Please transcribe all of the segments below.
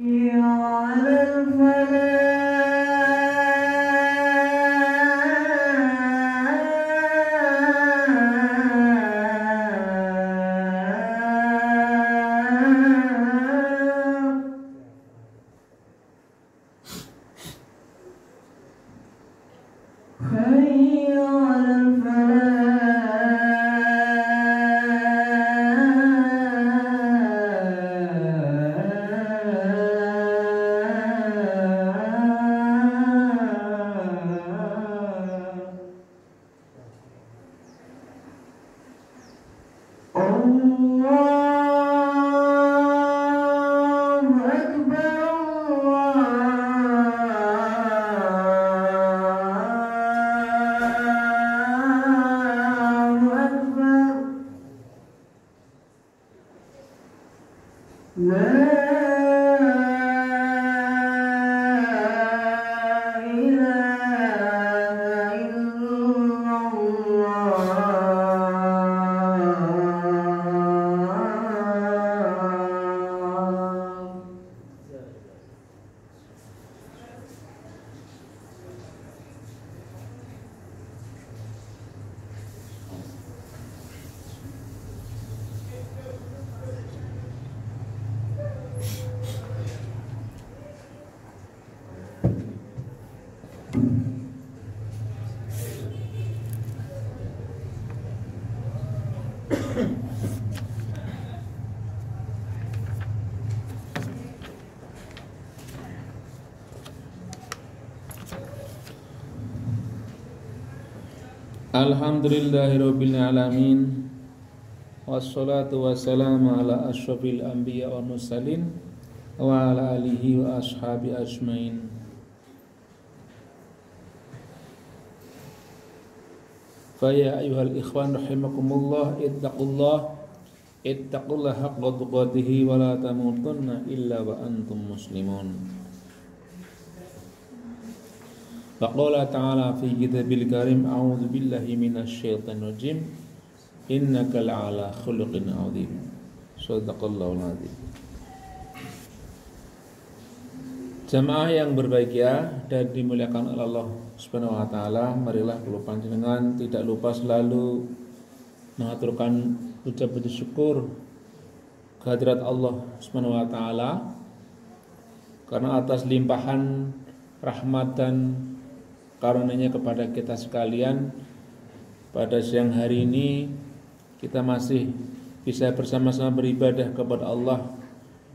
على Alhamdulillahirabbil alamin. Wassalatu wassalamu ala asyrafil anbiya wal mursalin wa ala alihi wa ashabi ajmain. Fa ya ayyuhal ikhwan rahimakumullah ittaqullaha haqqa tuqatih wa la tamutunna illa wa antum muslimun. Faqala ta'ala fi kitabil karim a'udzu billahi minasy syaithanir rajim innaka la'ala khuluqin 'adzim. Shadaqallahul 'adzim. Jamaah yang berbahagia dan dimuliakan oleh Allah Subhanahu wa taala, marilah kula panjenengan tidak lupa selalu mengaturkan ucapan syukur kehadirat Allah Subhanahu wa taala karena atas limpahan rahmat dan karunia kepada kita sekalian. Pada siang hari ini kita masih bisa bersama-sama beribadah kepada Allah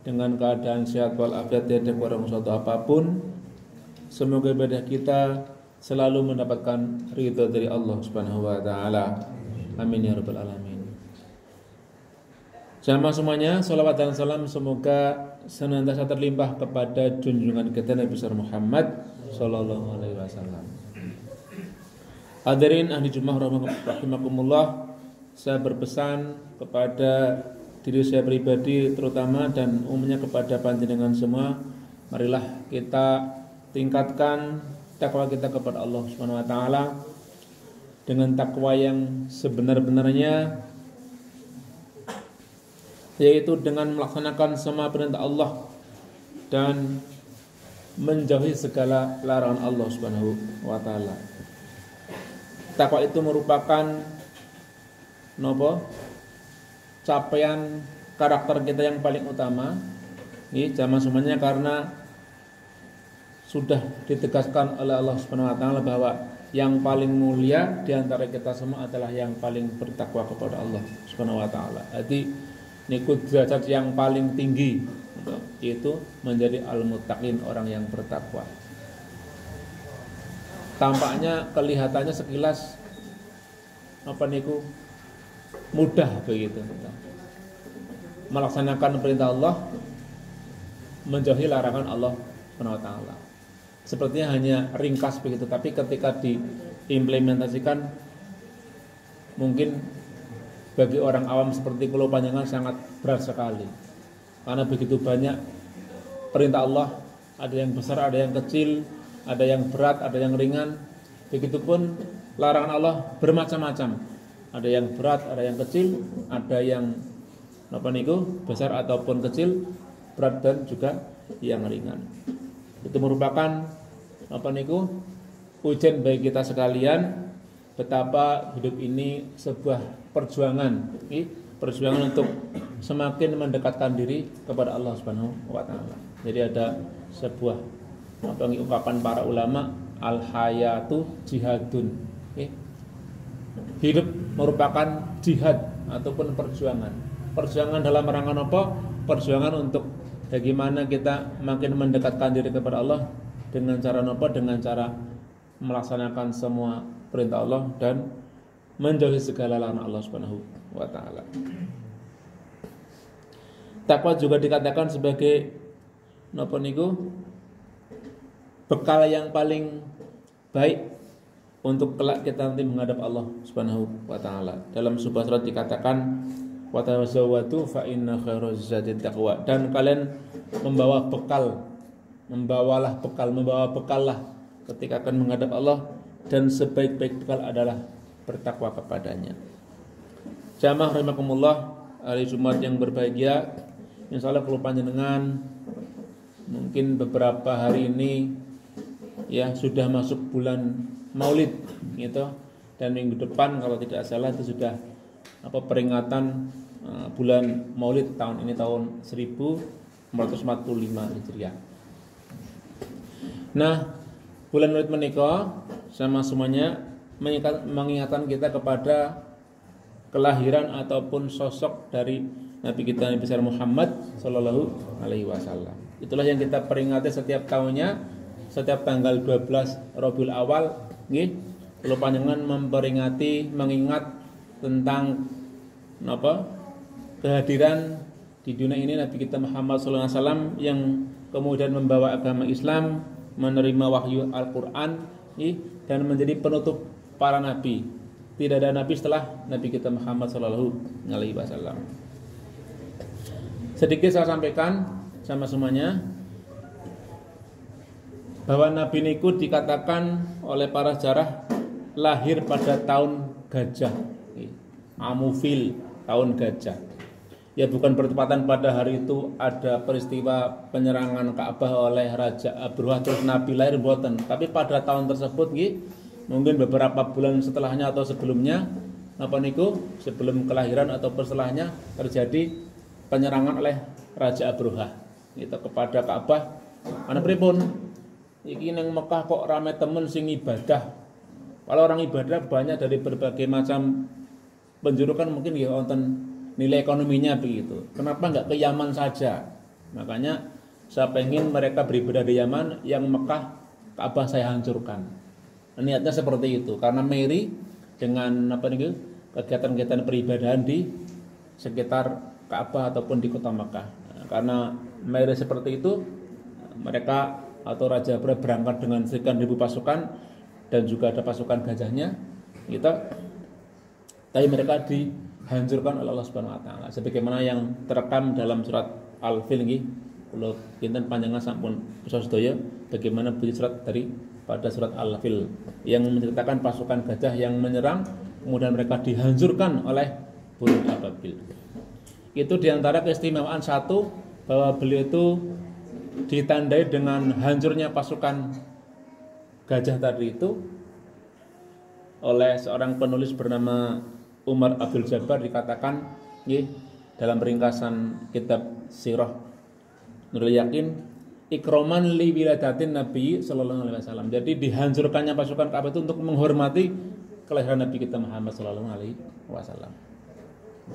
dengan keadaan sehat walafiat, tidak kurang suatu apapun. Semoga ibadah kita selalu mendapatkan ridha dari Allah Subhanahu wa taala. Amin ya rabbal alamin. Jamaah semuanya, salawat dan salam semoga senantiasa terlimpah kepada junjungan kita Nabi besar Muhammad sallallahu alaihi wasallam. Hadirin ahli Jumat rahimakumullah, saya berpesan kepada diri saya pribadi terutama dan umumnya kepada panjenengan semua, marilah kita tingkatkan takwa kita kepada Allah Subhanahu wa taala dengan takwa yang sebenar-benarnya, yaitu dengan melaksanakan semua perintah Allah dan menjauhi segala larangan Allah Subhanahu wa taala. Takwa itu merupakan capaian karakter kita yang paling utama. Ini jamaah semuanya, karena sudah ditegaskan oleh Allah Subhanahu wa taala bahwa yang paling mulia di antara kita semua adalah yang paling bertakwa kepada Allah Subhanahu wa taala. Jadi niku derajat yang paling tinggi yaitu menjadi al-muttaqin, orang yang bertakwa. Tampaknya kelihatannya sekilas mudah begitu, melaksanakan perintah Allah, menjauhi larangan Allah Subhanahu wa taala. Sepertinya hanya ringkas begitu, tapi ketika diimplementasikan mungkin bagi orang awam seperti kula panjenengan sangat berat sekali. Karena begitu banyak perintah Allah, ada yang besar, ada yang kecil, ada yang berat, ada yang ringan. Begitupun larangan Allah bermacam-macam. Ada yang berat, ada yang kecil, ada yang besar ataupun kecil, berat dan juga yang ringan. Itu merupakan apa niku ujian bagi kita sekalian, betapa hidup ini sebuah perjuangan, perjuangan untuk semakin mendekatkan diri kepada Allah Subhanahu wa taala. Jadi ada sebuah ungkapan para ulama, al hayatu jihadun. Hidup merupakan jihad ataupun perjuangan. Perjuangan dalam rangka apa? Perjuangan untuk bagaimana kita makin mendekatkan diri kepada Allah dengan cara apa? Dengan cara melaksanakan semua perintah Allah dan menjauhi segala larangan Allah Subhanahu wa taala. Takwa juga dikatakan sebagai napa niku bekal yang paling baik untuk kelak kita nanti menghadap Allah Subhanahu wa taala. Dalam sebuah surat dikatakan wa tazawwadu fa inna khairaz zadi taqwa, dan kalian membawa bekallah ketika akan menghadap Allah, dan sebaik-baik bekal adalah bertakwa kepadanya. Jamaah rahimakumullah, hari Jumat yang berbahagia, insyaallah kalau panjenengan mungkin beberapa hari ini ya sudah masuk bulan Maulid gitu, dan minggu depan kalau tidak salah itu sudah peringatan bulan Maulid tahun ini, tahun 1445 Hijriah. Nah, bulan Maulid menika sama semuanya mengingatkan kita kepada kelahiran ataupun sosok dari Nabi kita Nabi besar Muhammad Sallallahu Alaihi Wasallam. Itulah yang kita peringati setiap tahunnya, setiap tanggal 12 Rabiul Awal, kalau panjenengan memperingati, mengingat tentang kehadiran di dunia ini Nabi kita Muhammad Sallallahu Alaihi Wasallam yang kemudian membawa agama Islam, menerima wahyu Al-Quran, dan menjadi penutup para nabi. Tidak ada nabi setelah Nabi kita Muhammad Sallallahu Alaihi Wasallam. Sedikit saya sampaikan sama semuanya bahwa Nabi niku dikatakan oleh para sejarah lahir pada tahun gajah, Amufil, tahun gajah. Ya bukan bertepatan pada hari itu ada peristiwa penyerangan Ka'bah oleh Raja Abruhah terus Nabi lahir mboten, tapi pada tahun tersebut mungkin beberapa bulan setelahnya atau sebelumnya sebelum kelahiran atau setelahnya terjadi penyerangan oleh Raja Abruhah kepada Ka'bah. Ana pripun? Iki nang Mekah kok rame temen sing ibadah. Kalau orang ibadah banyak dari berbagai macam penjuru kan mungkin wonten nilai ekonominya begitu. Kenapa enggak ke Yaman saja? Makanya saya pengen mereka beribadah di Yaman, yang Mekah Ka'bah saya hancurkan. Niatnya seperti itu karena Mary dengan kegiatan-kegiatan peribadahan di sekitar Ka'bah ataupun di kota Mekah. Karena Mary seperti itu, mereka atau Raja Abruhah berangkat dengan sekian ribu pasukan dan juga ada pasukan gajahnya. Tapi mereka dihancurkan oleh Allah Subhanahu wa taala. Sebagaimana yang terekam dalam surat Al-Fil kalau kinten panjenengan sampun pirsa sedaya bagaimana bunyi surat dari pada surat Al-Fil yang menceritakan pasukan gajah yang menyerang kemudian mereka dihancurkan oleh burung ababil. Itu diantara keistimewaan satu, bahwa beliau itu ditandai dengan hancurnya pasukan gajah tadi itu oleh seorang penulis bernama Umar Abdul Jabbar, dikatakan dalam ringkasan kitab Sirah Nurul Yakin, ikroman li wiladatin Nabi Sallallahu Alaihi Wasallam. Jadi dihancurkannya pasukan Ka'bah itu untuk menghormati kelahiran Nabi kita Muhammad Sallallahu Alaihi Wasallam,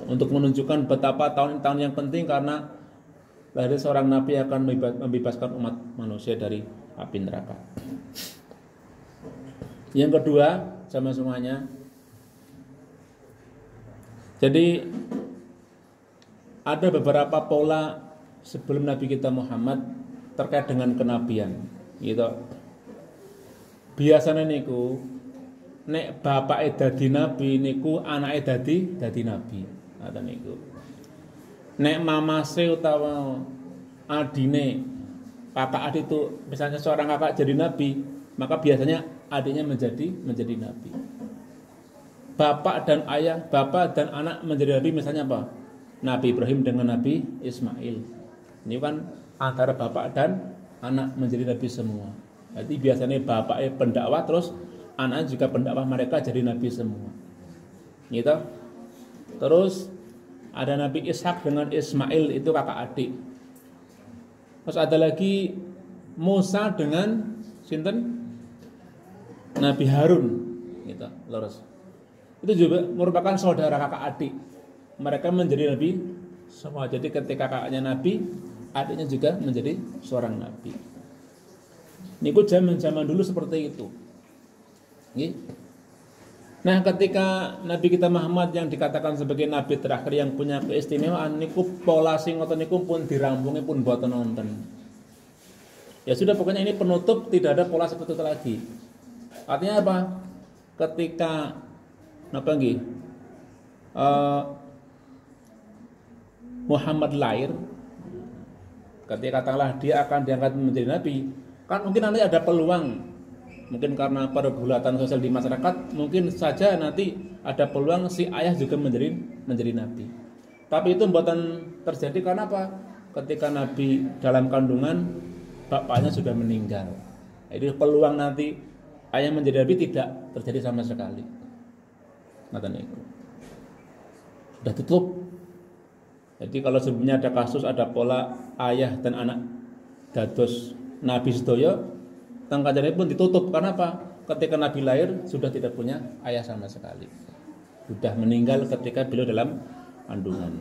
untuk menunjukkan betapa tahun-tahun yang penting karena lahir seorang Nabi akan membebaskan umat manusia dari api neraka. Yang kedua, sama semuanya, jadi ada beberapa pola sebelum Nabi kita Muhammad terkait dengan kenabian biasanya niku nek bapake dadi nabi niku anake dadi nabi. Ngoten niku. Nek mamase utawa adine, kakak adik itu misalnya seorang kakak jadi nabi, maka biasanya adiknya menjadi nabi. Bapak dan ayah, bapak dan anak menjadi nabi, misalnya apa? Nabi Ibrahim dengan Nabi Ismail. Ini kan antara bapak dan anak menjadi nabi semua. Jadi biasanya bapaknya pendakwah, terus anak juga pendakwah, mereka jadi nabi semua. Gitu. Terus ada Nabi Ishak dengan Ismail, itu kakak adik. Terus ada lagi Musa dengan sinten? Nabi Harun, gitu. Lurus. Itu juga merupakan saudara kakak adik. Mereka menjadi nabi semua. Jadi ketika kakaknya nabi, adiknya juga menjadi seorang nabi. Niku zaman dulu seperti itu. Nah, ketika Nabi kita Muhammad yang dikatakan sebagai nabi terakhir yang punya keistimewaan, niku pola sing ngoten niku pun dirampungi pun boten nonton. Ya sudah, pokoknya ini penutup, tidak ada pola seperti itu lagi. Artinya apa? Ketika Muhammad lahir, ketika katakanlah dia akan diangkat menjadi nabi, kan mungkin nanti ada peluang. Mungkin karena pergulatan sosial di masyarakat, mungkin saja nanti ada peluang si ayah juga menjadi nabi. Tapi itu buatan terjadi karena apa? Ketika nabi dalam kandungan, bapaknya sudah meninggal. Jadi peluang nanti ayah menjadi nabi tidak terjadi sama sekali. Sudah tutup. Jadi kalau sebelumnya ada kasus, ada pola ayah dan anak dados nabi sedaya, tangkajannya pun ditutup. Karena apa? Ketika Nabi lahir sudah tidak punya ayah sama sekali, sudah meninggal ketika beliau dalam kandungan.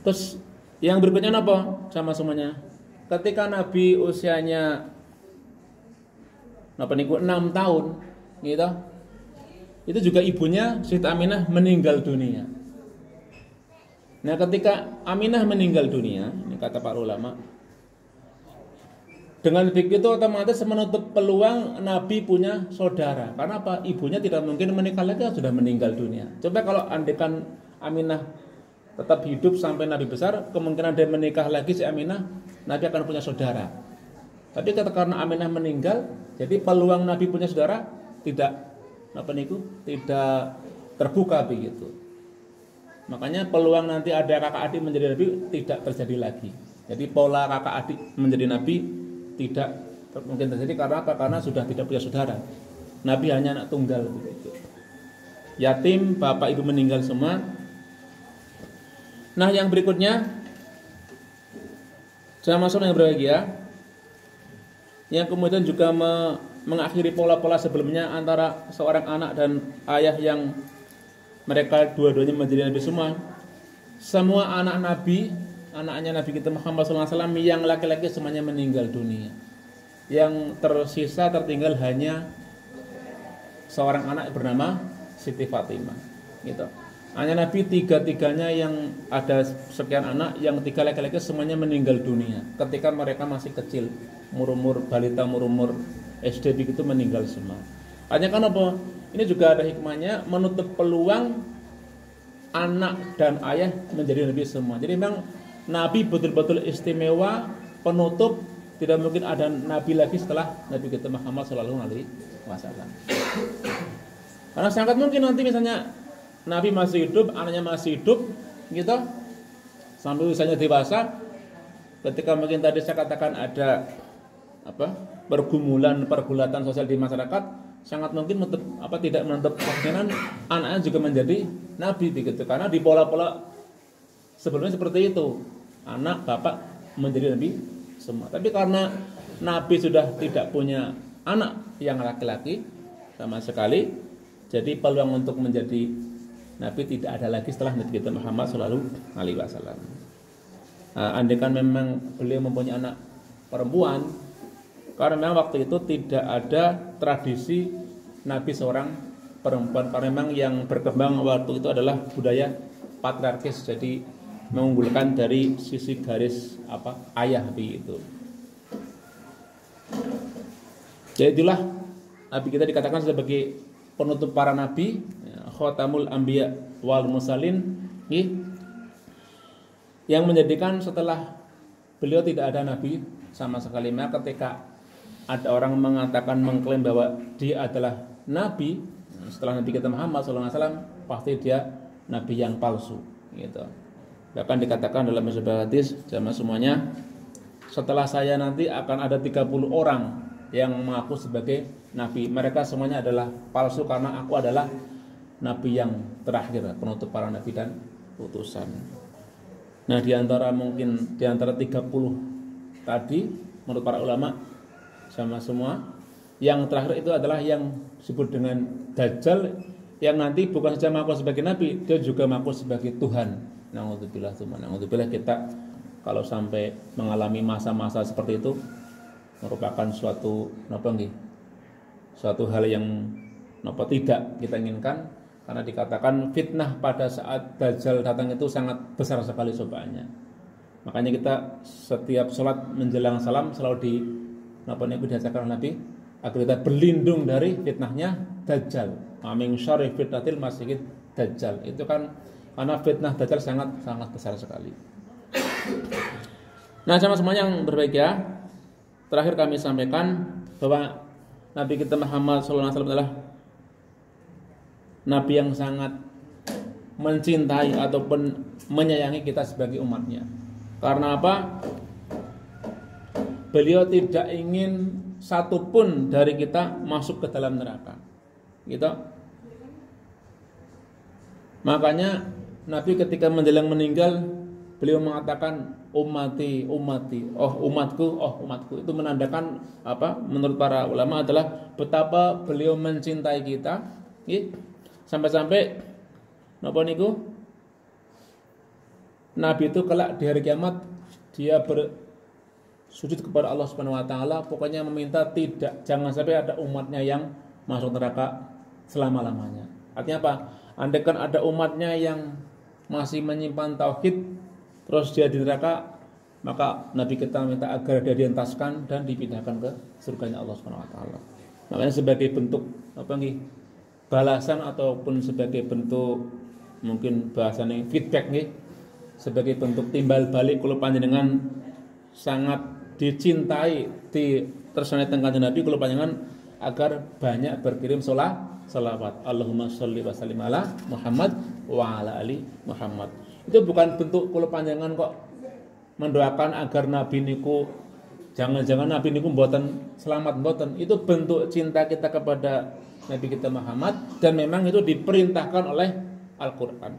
Terus yang berikutnya apa? Sama semuanya. Ketika Nabi usianya 6 tahun, gitu, itu juga ibunya Siti Aminah meninggal dunia. Nah, ketika Aminah meninggal dunia, ini kata para ulama, dengan begitu otomatis menutup peluang Nabi punya saudara. Karena apa? Ibunya tidak mungkin menikah lagi, sudah meninggal dunia. Coba kalau andekan Aminah tetap hidup sampai Nabi besar, kemungkinan dia menikah lagi si Aminah, Nabi akan punya saudara. Tapi karena Aminah meninggal, jadi peluang Nabi punya saudara tidak terbuka begitu. Makanya peluang nanti ada kakak adik menjadi nabi tidak terjadi lagi. Jadi pola kakak adik menjadi nabi tidak mungkin terjadi. Karena apa? Karena sudah tidak punya saudara. Nabi hanya anak tunggal begitu. Yatim, bapak ibu meninggal semua. Nah, yang berikutnya jamaah yang berbahagia, yang kemudian juga mengakhiri pola-pola sebelumnya antara seorang anak dan ayah yang mereka dua-duanya menjadi nabi semua. Semua anak nabi, anaknya Nabi kita Muhammad SAW yang laki-laki semuanya meninggal dunia. Yang tersisa tertinggal hanya seorang anak bernama Siti Fatimah. Gitu. Hanya Nabi tiga-tiganya yang ada sekian anak, yang 3 laki-laki semuanya meninggal dunia. Ketika mereka masih kecil, umur balita, umur SD begitu meninggal semua. Hanya kan apa? Ini juga ada hikmahnya, menutup peluang anak dan ayah menjadi nabi semua. Jadi memang nabi betul-betul istimewa, penutup, tidak mungkin ada nabi lagi setelah Nabi kita Muhammad SAW. Karena sangat mungkin nanti misalnya nabi masih hidup, anaknya masih hidup, gitu, sampai usianya dewasa, ketika mungkin tadi saya katakan ada pergulatan sosial di masyarakat, sangat mungkin tidak menutup kemungkinan anaknya juga menjadi nabi begitu. Karena di pola-pola sebelumnya seperti itu, anak bapak menjadi nabi semua. Tapi karena nabi sudah tidak punya anak yang laki-laki sama sekali, jadi peluang untuk menjadi nabi tidak ada lagi setelah Nabi kita Muhammad SAW. Andai kan memang beliau mempunyai anak perempuan, karena memang waktu itu tidak ada tradisi nabi seorang perempuan. Karena memang yang berkembang waktu itu adalah budaya patriarkis, jadi mengunggulkan dari sisi garis ayah begitu. Jadi itulah nabi kita dikatakan sebagai penutup para nabi, khatamul anbiya wal mursalin, yang menjadikan setelah beliau tidak ada nabi sama sekali. Maka ketika ada orang mengatakan, mengklaim bahwa dia adalah nabi setelah Nabi kita Muhammad SAW, pasti dia nabi yang palsu, gitu. Bahkan dikatakan dalam sebuah hadis, jamaah semuanya, setelah saya nanti akan ada 30 orang yang mengaku sebagai nabi. Mereka semuanya adalah palsu karena aku adalah nabi yang terakhir, penutup para nabi dan utusan. Nah, di antara 30 tadi menurut para ulama sama semua, yang terakhir itu adalah yang disebut dengan Dajjal, yang nanti bukan saja mengaku sebagai nabi, dia juga mengaku sebagai Tuhan. Na'udzubillah kita kalau sampai mengalami masa-masa seperti itu merupakan suatu hal yang tidak kita inginkan, karena dikatakan fitnah pada saat Dajjal datang itu sangat besar sekali cobaannya. Makanya kita setiap sholat menjelang salam selalu diajarkan Nabi agar kita berlindung dari fitnahnya Dajjal. Min syarri fitnatil masiihid Dajjal. Itu kan karena fitnah Dajjal sangat besar sekali. Nah, sama semuanya yang berbahagia, terakhir kami sampaikan bahwa Nabi kita Muhammad SAW adalah Nabi yang sangat mencintai ataupun menyayangi kita sebagai umatnya. Karena apa? Beliau tidak ingin satupun dari kita masuk ke dalam neraka. Gitu. Makanya Nabi ketika menjelang meninggal, beliau mengatakan ummati, umatku. Itu menandakan apa? Menurut para ulama adalah betapa beliau mencintai kita. Sampai-sampai napa niku? Nabi itu kelak di hari kiamat dia bersujud kepada Allah Subhanahu wa taala, pokoknya meminta jangan sampai ada umatnya yang masuk neraka selama-lamanya. Artinya apa? Andaikan ada umatnya yang masih menyimpan tauhid terus dia di neraka, maka Nabi kita minta agar dia dientaskan dan dipindahkan ke surganya Allah Subhanahu wa taala. Makanya sebagai bentuk balasan ataupun sebagai bentuk mungkin bahasanya feedback sebagai bentuk timbal balik kalau panjenengan sangat dicintai tersanai teng Kanjeng Nabi, kalau panjenengan agar banyak berkirim salawat. Allahumma sholli wa sallim ala Muhammad wa ala ali Muhammad. Itu bukan bentuk kalau panjenengan kok mendoakan agar Nabi niku jangan-jangan Nabi niku mboten selamat mboten. Itu bentuk cinta kita kepada Nabi kita Muhammad, dan memang itu diperintahkan oleh Al-Qur'an.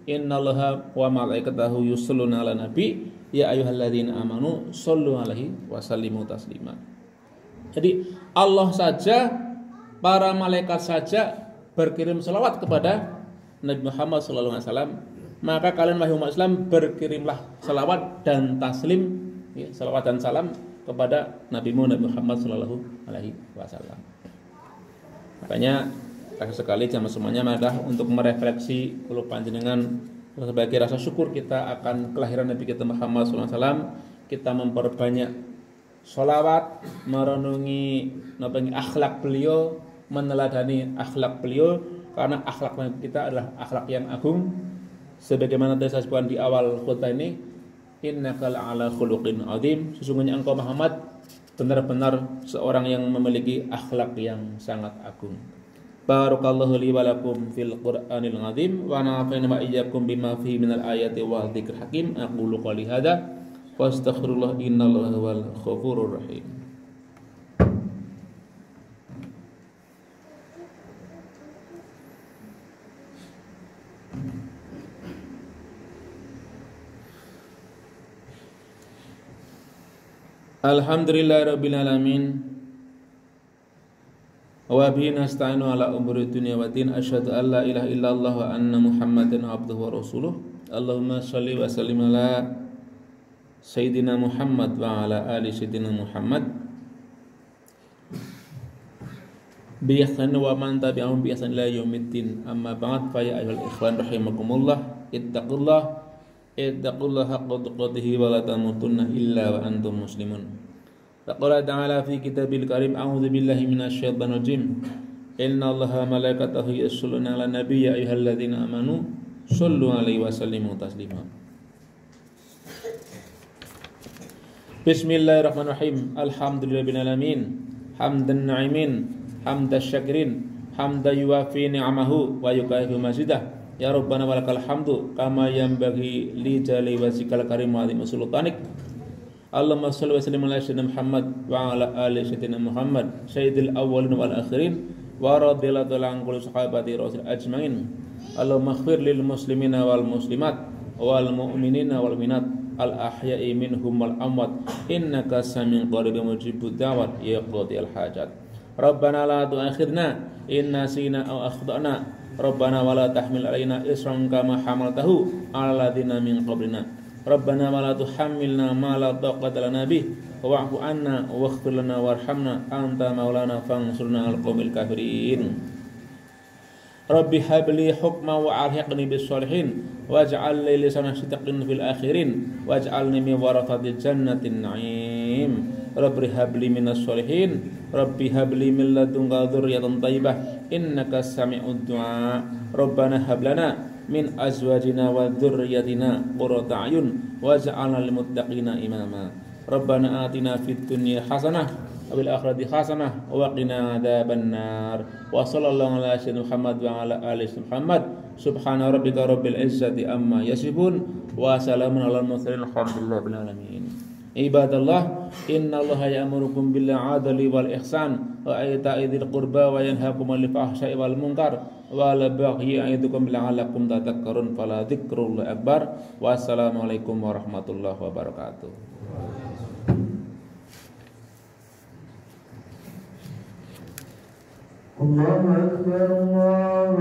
Innallaha wa malaikatahu yusholluna 'alan nabi ya ayyuhalladzina amanu shollu 'alaihi wa sallimu taslima. Jadi Allah saja, para malaikat saja berkirim selawat kepada Nabi Muhammad sallallahu alaihi wasallam, maka kalian wahai umat Islam berkirimlah selawat dan taslim, selawat dan salam kepada Nabi Muhammad sallallahu alaihi wasallam. Makanya sekali jamaah semuanya maka untuk merefleksi kalau panjenengan sebagai rasa syukur kita akan kelahiran Nabi kita Muhammad SAW, kita memperbanyak sholawat, merenungi akhlak beliau, meneladani akhlak beliau, karena akhlak kita adalah akhlak yang agung. Sebagaimana tadi saya sebutkan di awal khutbah ini, innaka la'ala khuluqin azim, sesungguhnya engkau Muhammad benar-benar seorang yang memiliki akhlak yang sangat agung. Barakallahu li wa lakum fil Qur'anil azim wa nafa'ana wa iyyakum bima fihi minal ayati wa dzikril hakim. Aqulu qouli hadza wa astaghfirullah innallaha huwal ghafurur rahim. Alhamdulillahirabbil alamin. Wa bihi nasta'inu ala umuri dunya wa din. Asyhadu an la ilaha illallah wa anna Muhammadan abduhu wa rasuluh. Allahumma shalli wa sallim ala Sayyidina Muhammad wa ala ali Sayyidina Muhammad bi ihsan wa man tabi'ahum bi ihsan ila yaumiddin. Amma ba'd, fa ya ayyuhal ikhwan rahimakumullah, ittaqullah haqqa tuqatih wa la tamutunna illa wa antum muslimun. Qala ta'ala fi kitabil karim, a'udzu billahi minasyaitonir rajim. Innallaha malaikatahu yusholluna 'alan nabi ya ayyuhalladzina amanu shollu 'alaihi wa sallimu taslima. Bismillahirrahmanirrahim. Alhamdulillahirabbil alamin. Hamdan na'imin, hamdas syakirin, hamdan yuwafi ni'amahu wa yukafi mazidah. Ya Rabbana walakal hamdu kama yanbaghi li jali wajhikal karim wa azimi sultanik. Allahumma shalli wa sallim ala sayyidina Muhammad wa ala ali sayyidina Muhammad sayyidil awwalin wal akhirin wa radhiyallahu ta'ala an kulli sahabati rasul ajmain. Allahumma ighfir lil muslimina wal muslimat wal mu'minina wal minat al ahya'i minhum wal amwat innaka samiun qaribun mujibud da'wat ya qadiyal hajat. Rabbana la tu'akhidna in nasina aw akhtana. Rabbana wa la tahmil alaina isran kama hamaltahu 'alal ladzina min qablina. Rabbana wa la tuhammilna ma la taqata lana bih wa'fu 'anna waghfir lana warhamna anta maulana fansurna 'alal qaumil kafirin. Rabbi habli hukma wa alhiqni bis sholihin waj'al li lisana sidqin fil akhirin waj'alni min warathati jannatin na'im. Rabbi habli minas sholihin Rabbi habli min ladunka dzurriyyatan thayyibah innaka sami'ud du'a. Rabbana hab lana min azwajina wa dzurriyyatina qurrata a'yun waj'alna lil muttaqina imama. Rabbana atina fid dunya hasanah wa fil akhirati hasanah wa qina adzabannar. Wa sallallahu ala sayyidina Muhammad wa ala ali Muhammad. Subhana rabbika rabbil izzati amma yasifun wa salamun alal mursalin alhamdulillahi rabbil alamin. Ibadallah, innallaha ya'murukum bil 'adli wal ihsan wa ita'i dzil qurba wa yanhaakum 'anil fahsya'i wal munkar wa la baghi ya'idukum la'allakum tadhakkarun. Fala dzikrullahi akbar. Wassalamualaikum warahmatullahi wabarakatuh. Allahu akbar.